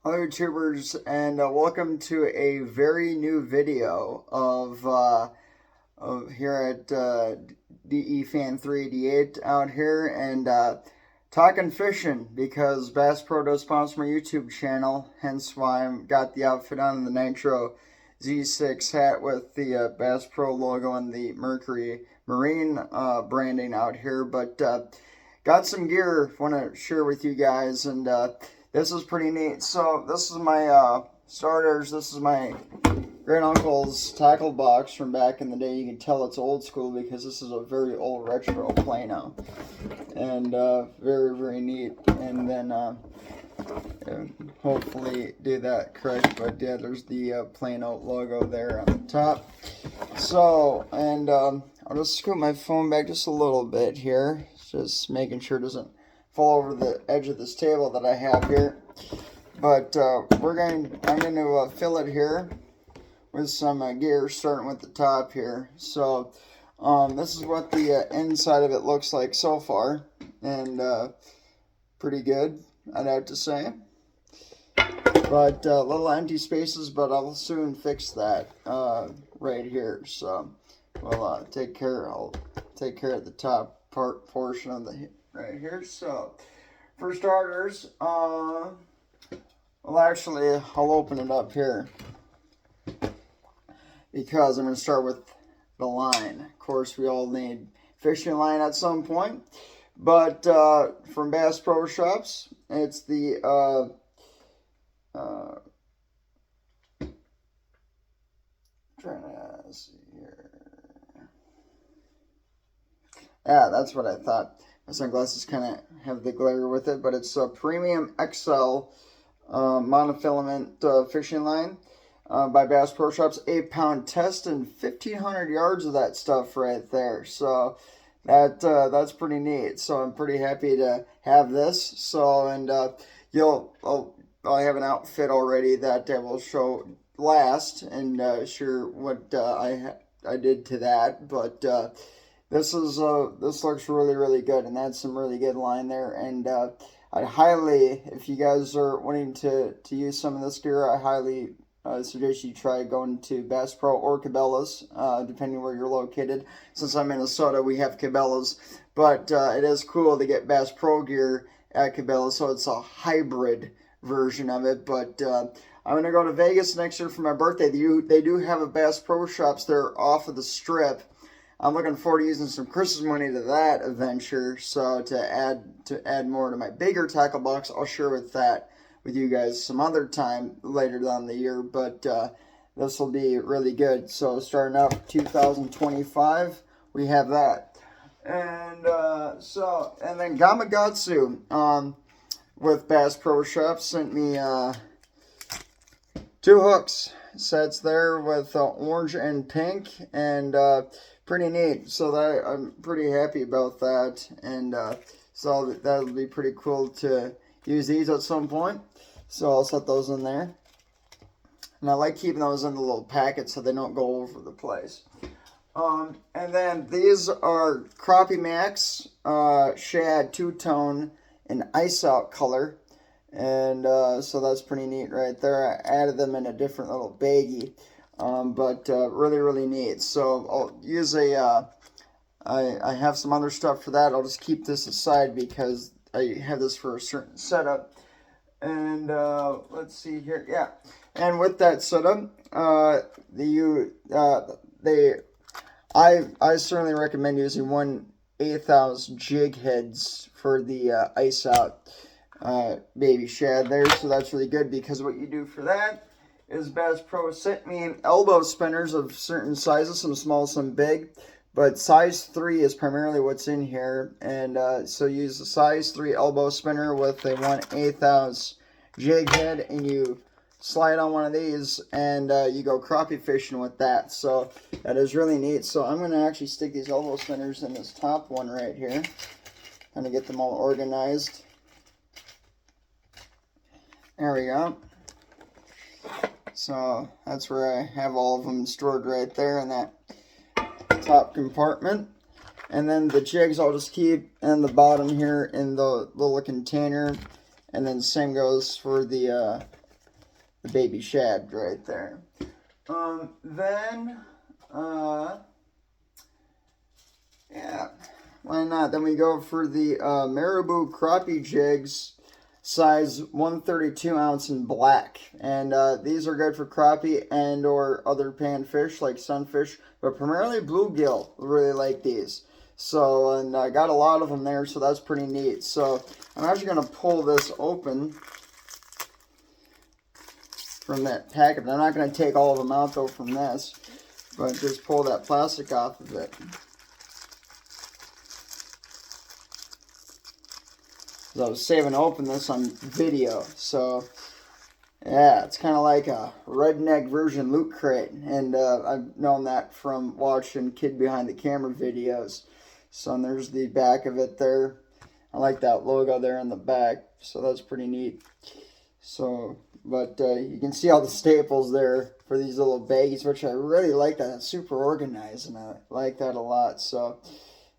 Hello YouTubers, and welcome to a very new video of here at DE Fan 388 out here, and talking fishing, because Bass Pro does sponsor my YouTube channel, hence why I got the outfit on, the Nitro Z6 hat with the Bass Pro logo and the Mercury Marine branding out here. But got some gear I want to share with you guys, and this is pretty neat. So this is my starters. This is my great uncle's tackle box from back in the day. You can tell it's old school because this is a very old retro Plano, and very, very neat. And then hopefully do that correct, but yeah, there's the Plano logo there on the top. So, and I'll just scoot my phone back just a little bit here, just making sure it doesn't fall over the edge of this table that I have here. But I'm going to fill it here with some gear, starting with the top here. So this is what the inside of it looks like so far, and pretty good, I'd have to say. But little empty spaces, but I'll soon fix that right here. So we'll take care. I'll take care of the top portion of the right here. So for starters, well, actually, I'll open it up here because I'm going to start with the line. Of course, we all need fishing line at some point, but from Bass Pro Shops, it's the trying to see here. Yeah, that's what I thought. My sunglasses kind of have the glare with it, but it's a Premium XL monofilament fishing line by Bass Pro Shops. 8-pound test and 1,500 yards of that stuff right there. So that's pretty neat. So I'm pretty happy to have this. So, and I have an outfit already that I will show last, and share what I did to that. But this looks really, really good, and that's some really good line there. And I highly, if you guys are wanting to use some of this gear, I highly suggest you try going to Bass Pro or Cabela's, depending where you're located. Since I'm in Minnesota, we have Cabela's, but it is cool to get Bass Pro gear at Cabela's, so it's a hybrid version of it. But I'm gonna go to Vegas next year for my birthday. They do have a Bass Pro Shops there off of the Strip. I'm looking forward to using some Christmas money to that adventure. So to add more to my bigger tackle box, I'll share with you guys some other time later down the year. But this will be really good. So starting out 2025, we have that. And and then Gamakatsu with Bass Pro Shops sent me 2 hooks sets there with orange and pink, and pretty neat. So that I'm pretty happy about that, and so that'll be pretty cool to use these at some point. So I'll set those in there, and I like keeping those in the little packet so they don't go over the place. And then these are Crappie Max Shad two-tone in ice out color. And so that's pretty neat right there. I added them in a different little baggie, but really, really neat. So I'll use I have some other stuff for that. I'll just keep this aside because I have this for a certain setup. And let's see here. Yeah, and with that setup, I certainly recommend using 1/8 ounce jig heads for the ice out baby shad there. So that's really good, because what you do for that is Bass Pro sent me elbow spinners of certain sizes, some small, some big, but size 3 is primarily what's in here. And so use the size 3 elbow spinner with a 1/8 ounce jig head, and you slide on one of these, and you go crappie fishing with that. So that is really neat. So I'm going to actually stick these elbow spinners in this top one right here, kind of get them all organized. There we go. So that's where I have all of them stored right there in that top compartment. And then the jigs I'll just keep in the bottom here in the little container. And then same goes for the the baby shad right there. Then, yeah, why not? Then we go for the Marabou crappie jigs, size 132 ounce in black. And these are good for crappie and or other panfish like sunfish, but primarily bluegill really like these. So, and I got a lot of them there, so that's pretty neat. So, I'm actually going to pull this open from that packet. I'm not going to take all of them out, though, from this, but just pull that plastic off of it. I was saving to open this on video, so yeah, it's kind of like a redneck version Loot Crate, and I've known that from watching Kid Behind the Camera videos. So and there's the back of it there. I like that logo there in the back, so that's pretty neat. So, but you can see all the staples there for these little baggies, which I really like that. It's super organized, and I like that a lot. So,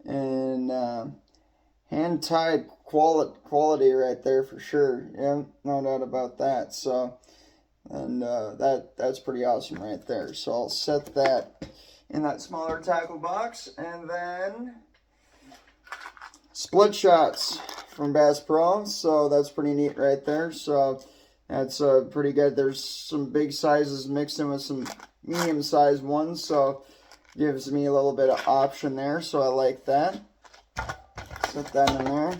and hand-tied quality right there for sure. Yeah, no doubt about that. So, and that's pretty awesome right there. So I'll set that in that smaller tackle box, and then split shots from Bass Pro. So that's pretty neat right there. So that's pretty good. There's some big sizes mixed in with some medium-sized ones, so gives me a little bit of option there. So I like that. Set that in there.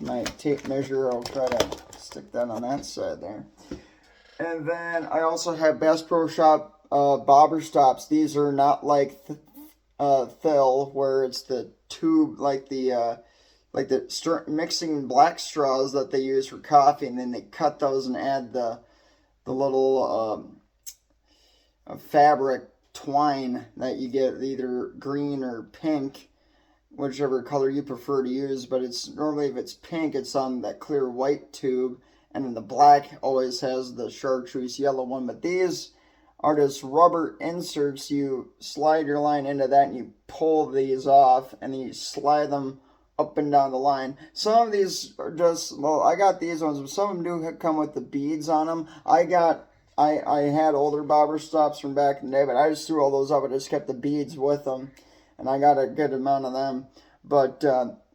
My tape measure, I'll try to stick that on that side there. And then I also have Bass Pro Shop bobber stops. These are not like Thill, where it's the tube, like the mixing black straws that they use for coffee, and then they cut those and add the little fabric twine that you get, either green or pink, whichever color you prefer to use. But it's normally, if it's pink, it's on that clear white tube, and then the black always has the chartreuse yellow one. But these are just rubber inserts. You slide your line into that and you pull these off, and then you slide them up and down the line. Some of these are just, well, I got these ones, but some of them do come with the beads on them. I had older bobber stops from back in the day, but I just threw all those up. I just kept the beads with them, and I got a good amount of them. But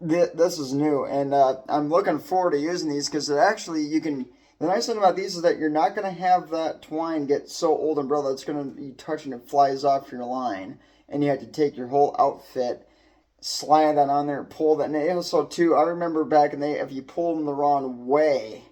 this is new, and I'm looking forward to using these, because it actually, you can, the nice thing about these is that you're not going to have that twine get so old and brittle it's going to be touching, it flies off your line, and you have to take your whole outfit, slide that on there, and pull that. And also too, I remember back in the day, if you pulled them the wrong way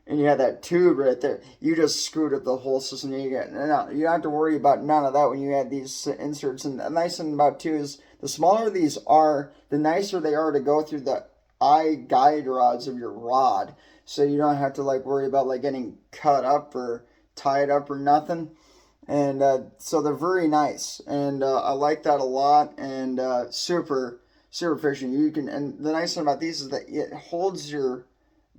and you had that tube right there, you just screwed up the whole system. You don't have to worry about none of that when you add these inserts. And the nice thing about too is, the smaller these are, the nicer they are to go through the eye guide rods of your rod, so you don't have to like worry about like getting cut up or tied up or nothing. And so they're very nice, and I like that a lot, and super efficient. You can, and the nice thing about these is that it holds your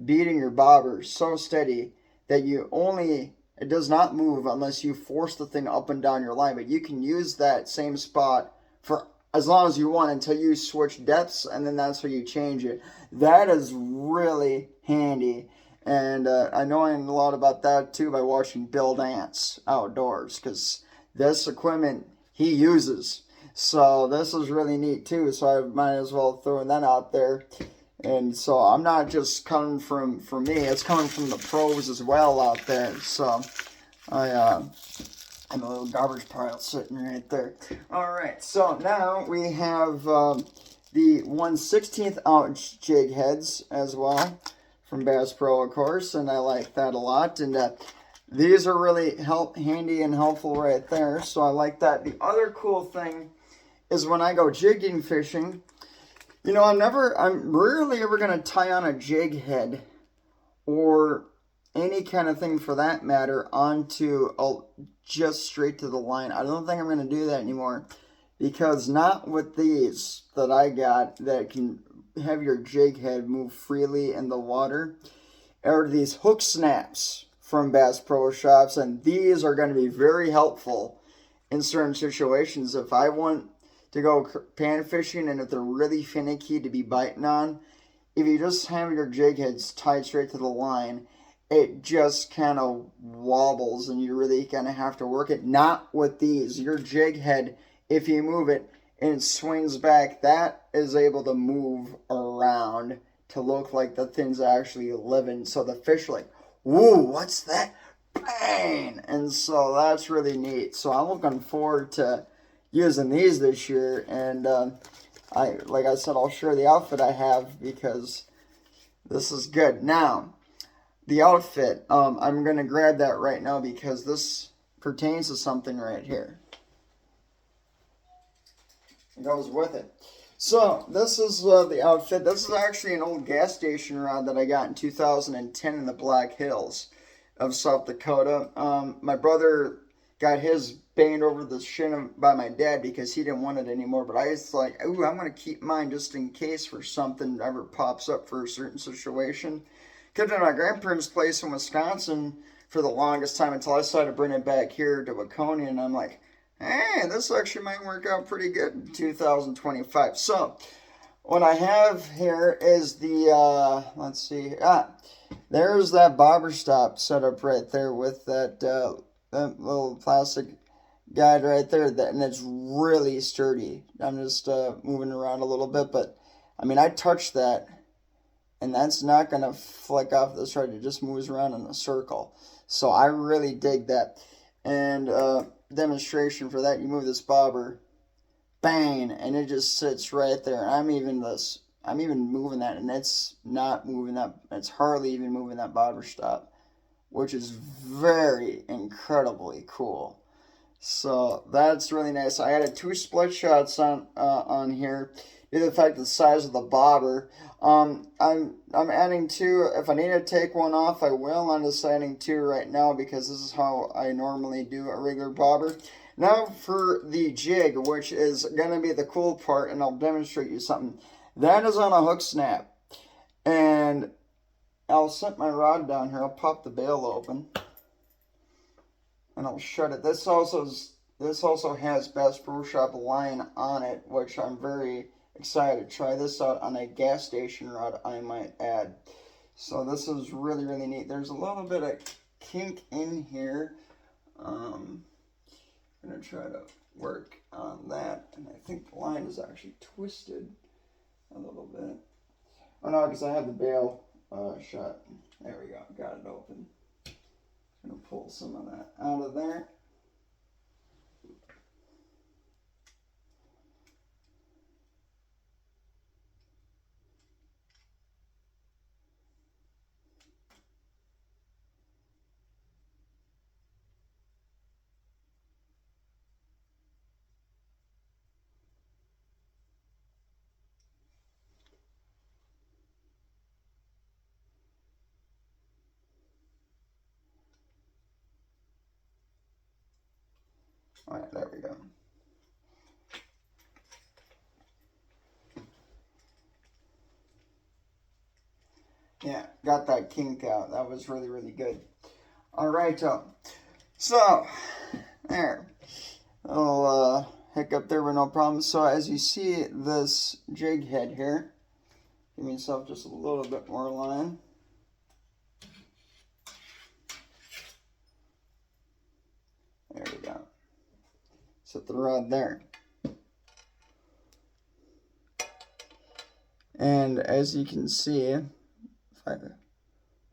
beating your bobber so steady that it does not move unless you force the thing up and down your line. But you can use that same spot for as long as you want until you switch depths, and then that's where you change it. That is really handy. And I know a lot about that too by watching Bill Dance Outdoors, because this equipment he uses. So this is really neat too, so I might as well throw that out there. And so I'm not just coming from me, it's coming from the pros as well out there. So I'm a little garbage pile sitting right there. Alright, so now we have the 1/16 ounce jig heads as well from Bass Pro, of course, and I like that a lot. And these are really handy and helpful right there, so I like that. The other cool thing is when I go jigging fishing, you know, I'm rarely ever going to tie on a jig head or any kind of thing for that matter onto just straight to the line. I don't think I'm going to do that anymore, because not with these that I got that can have your jig head move freely in the water, are these hook snaps from Bass Pro Shops, and these are going to be very helpful in certain situations. If I want to go pan fishing and if they're really finicky to be biting on, if you just have your jig heads tied straight to the line, it just kind of wobbles and you really kind of have to work it. Not with these. Your jig head, if you move it and it swings back, that is able to move around to look like the thing's actually living. So the fish are like, whoa, what's that? Bang! And so that's really neat. So I'm looking forward to using these this year. And like I said, I'll share the outfit I have because this is good. Now, the outfit, I'm going to grab that right now because this pertains to something right here. It goes with it. So, this is the outfit. This is actually an old gas station rod that I got in 2010 in the Black Hills of South Dakota. My brother got his banged over the shin by my dad because he didn't want it anymore. But I was like, ooh, I'm going to keep mine just in case for something ever pops up for a certain situation. Kept it at my grandparents' place in Wisconsin for the longest time until I started bringing it back here to Waconia. And I'm like, hey, this actually might work out pretty good in 2025. So, what I have here is the, let's see, there's that bobber stop set up right there with that, that little plastic guide right there, and it's really sturdy. I'm just moving around a little bit, but, I mean, I touched that, and that's not going to flick off the side. It just moves around in a circle. So, I really dig that. And, demonstration for that, you move this bobber, bang, and it just sits right there. I'm even moving that, and it's not moving that. It's hardly even moving that bobber stop, which is very incredibly cool. So that's really nice. I added 2 split shots on here due to the fact of the size of the bobber. I'm adding 2. If I need to take one off, I will. I'm just adding 2 right now because this is how I normally do a regular bobber. Now for the jig, which is going to be the cool part, and I'll demonstrate you something. That is on a hook snap. And I'll set my rod down here. I'll pop the bail open. And I'll shut it. This also has Bass Pro Shop line on it, which I'm very excited to try this out on a gas station rod, I might add. So this is really, really neat. There's a little bit of kink in here. I'm going to try to work on that. And I think the line is actually twisted a little bit. Oh no, because I have the bail shut. There we go. Got it open. I'm going to pull some of that out of there. All right, there we go. Yeah, got that kink out. That was really, really good. All right, so there. Little hiccup there, but no problem. So as you see this jig head here, give myself just a little bit more line. There we go. Set the rod there. And as you can see, if I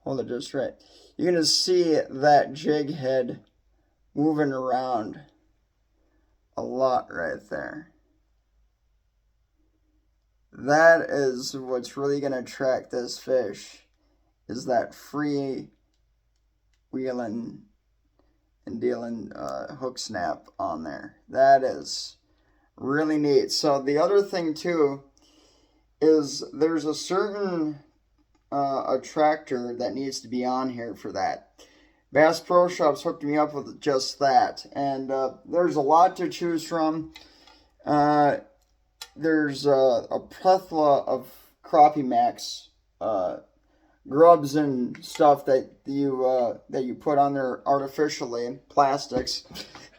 hold it just right, you're going to see that jig head moving around a lot right there. That is what's really going to attract this fish, is that free wheeling and dealing hook snap on there. That is really neat. So the other thing too is there's a certain attractor that needs to be on here for that. Bass Pro Shops hooked me up with just that, and there's a lot to choose from. There's a plethora of Crappie Max grubs and stuff that you put on there artificially, plastics,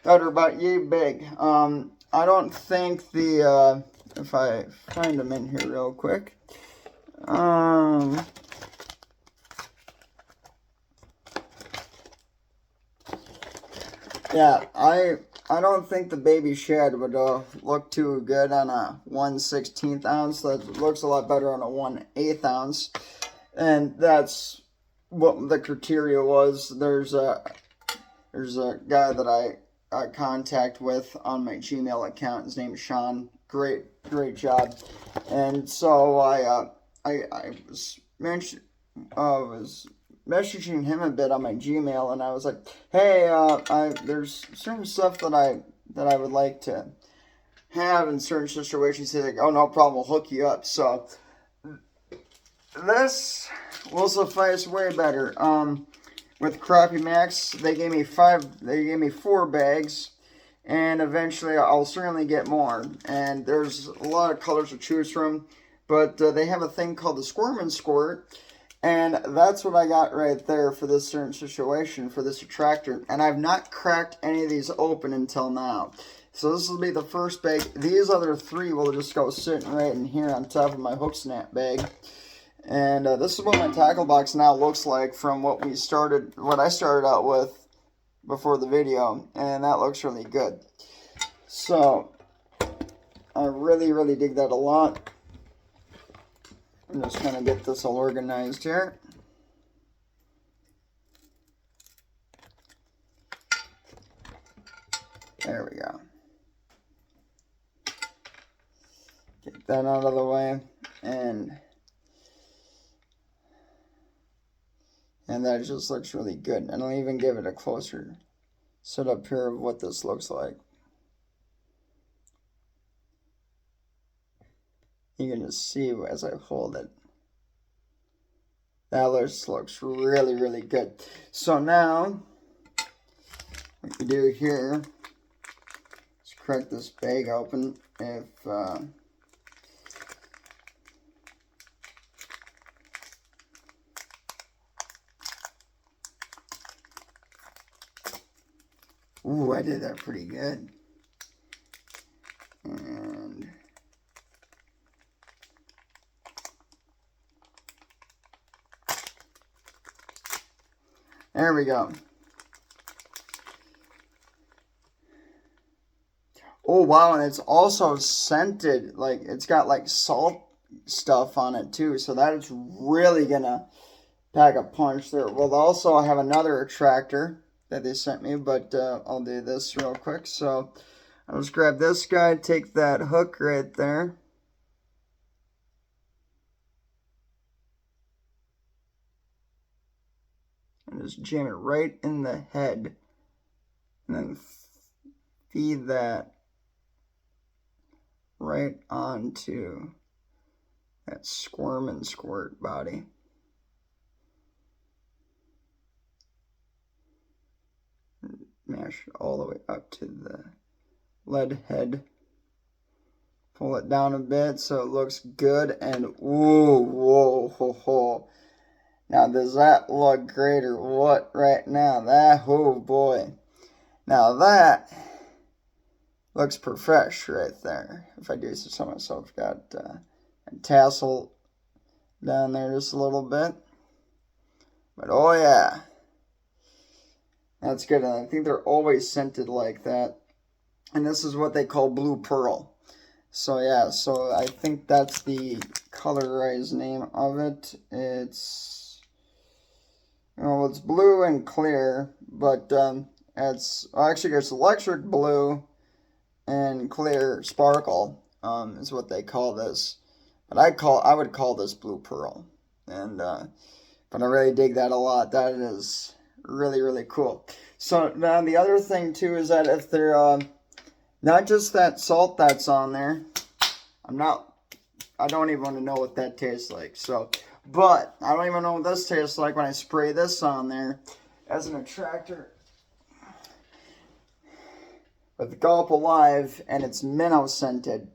that are about yay big. I don't think the if I find them in here real quick, Yeah, I don't think the baby shad would look too good on a 1/16 ounce. That looks a lot better on a 1/8 ounce. And that's what the criteria was. There's a guy that I contact with on my Gmail account. His name is Sean. Great job. And so I was messaging him a bit on my Gmail, and I was like, hey, there's certain stuff that I would like to have in certain situations. He's like, oh, no problem, we'll hook you up. So this will suffice way better. With Crappie Max, they gave me 4 bags, and eventually I'll certainly get more. And there's a lot of colors to choose from, but they have a thing called the Squirm and Squirt, and that's what I got right there for this certain situation, for this attractor. And I've not cracked any of these open until now. So this will be the first bag. These other 3 will just go sitting right in here on top of my hook snap bag. And this is what my tackle box now looks like from what I started out with before the video, and that looks really good. So I really dig that a lot. I'm just gonna get this all organized here. There we go. Get that out of the way, and that just looks really good. And I'll even give it a closer set up here of what this looks like. You can just see as I hold it. That looks really good. So now, what you do here is crack this bag open. Ooh, I did that pretty good. And there we go. Oh, wow, and it's also scented. Like, it's got, like, salt stuff on it, too. So that is really going to pack a punch there. Well, also, I have another attractor that they sent me, but I'll do this real quick. So I'll just grab this guy, take that hook right there. And just jam it right in the head. And then feed that right onto that Squirm and Squirt body. Mash it all the way up to the lead head. Pull it down a bit so it looks good. And ooh, whoa, ho, ho. Now, does that look great or what right now? That, oh boy. Now that looks profesh right there. If I do so myself, got a tassel down there just a little bit. But oh yeah. That's good, and I think they're always scented like that. And this is what they call Blue Pearl. So yeah, so I think that's the colorized name of it. It's, well, it's blue and clear, but it's electric blue and clear sparkle is what they call this. But I would call this Blue Pearl, and but I really dig that a lot. That is really cool. So now the other thing too is that if they're not just that salt that's on there, I don't even want to know what that tastes like. So, but I don't even know what this tastes like when I spray this on there as an attractor with Gulp Alive, and it's minnow scented.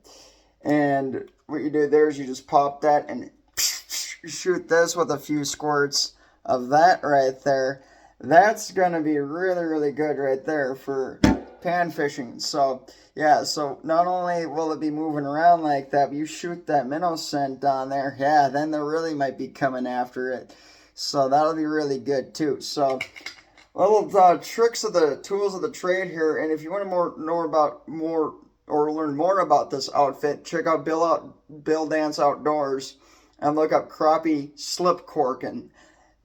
And what you do there is you just pop that and shoot this with a few squirts of that right there. That's gonna be really good right there for pan fishing. So yeah, so not only will it be moving around like that, but you shoot that minnow scent on there, yeah, then they really might be coming after it. So that'll be really good too. So little tricks of the tools of the trade here. And if you want to learn more about this outfit, check out Bill Dance Outdoors and look up crappie slip corking.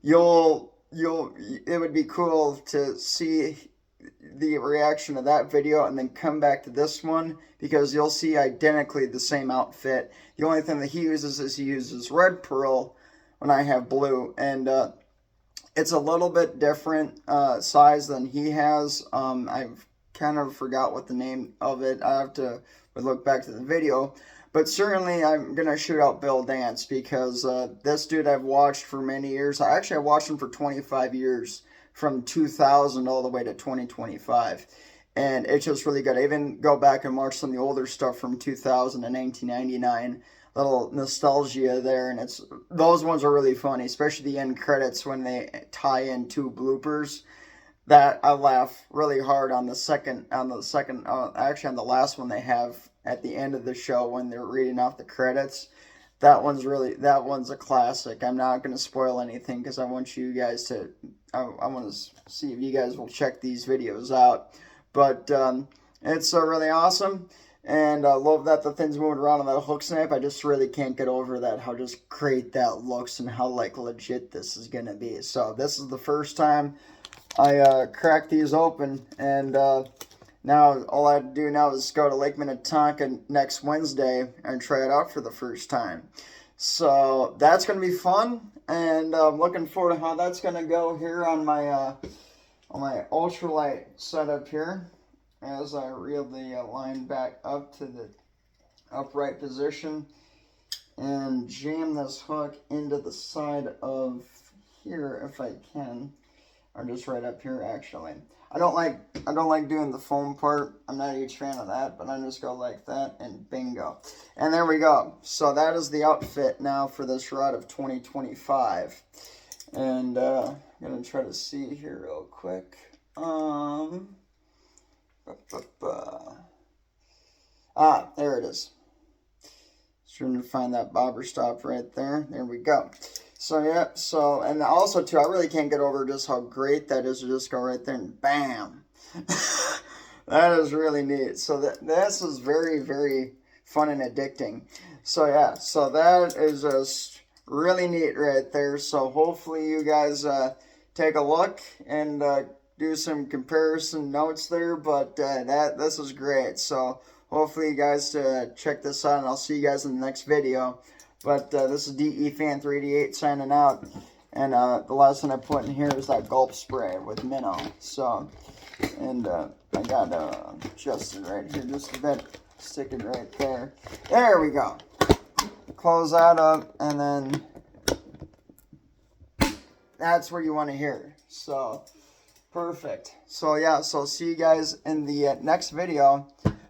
It would be cool to see the reaction of that video and then come back to this one, because you'll see identically the same outfit. The only thing that he uses red pearl when I have blue, and it's a little bit different size than he has. I've kind of forgot what the name of it. I have to look back to the video. But certainly I'm going to shoot out Bill Dance, because this dude I've watched for many years. I watched him for 25 years, from 2000 all the way to 2025. And it's just really good. I even go back and watch some of the older stuff from 2000 and 1999. Little nostalgia there, and those ones are really funny, especially the end credits when they tie in 2 bloopers. That I laugh really hard on actually on the last one they have at the end of the show when they're reading off the credits. That one's a classic. I'm not going to spoil anything because I want you guys to, I want to see if you guys will check these videos out. But it's really awesome. And I love that the thing's moving around on that hook snap. I just really can't get over that, how just great that looks and how like legit this is going to be. So this is the first time I cracked these open, and now all I have to do now is go to Lake Minnetonka next Wednesday and try it out for the first time. So that's going to be fun, and I'm looking forward to how that's going to go here on my ultralight setup here, as I reel the line back up to the upright position and jam this hook into the side of here if I can, or just right up here actually. I don't like doing the foam part. I'm not a huge fan of that, but I just go like that and bingo. And there we go. So that is the outfit now for this rod of 2025. And I'm gonna try to see here real quick. There it is. Just trying to find that bobber stop right there. There we go. So yeah, and also too, I really can't get over just how great that is to just go right there and bam. That is really neat. So this is very, very fun and addicting. So yeah, so that is just really neat right there. So hopefully you guys take a look and do some comparison notes there. But this is great. So hopefully you guys check this out, and I'll see you guys in the next video. But this is DEFan388 signing out. And the last one I put in here is that gulp spray with minnow. So, and I got adjusted right here just a bit. Stick it right there. There we go. Close that up, and then that's where you want to hear. So, perfect. So, yeah, so see you guys in the next video.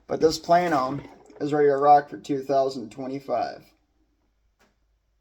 But this Plano is ready to rock for 2025.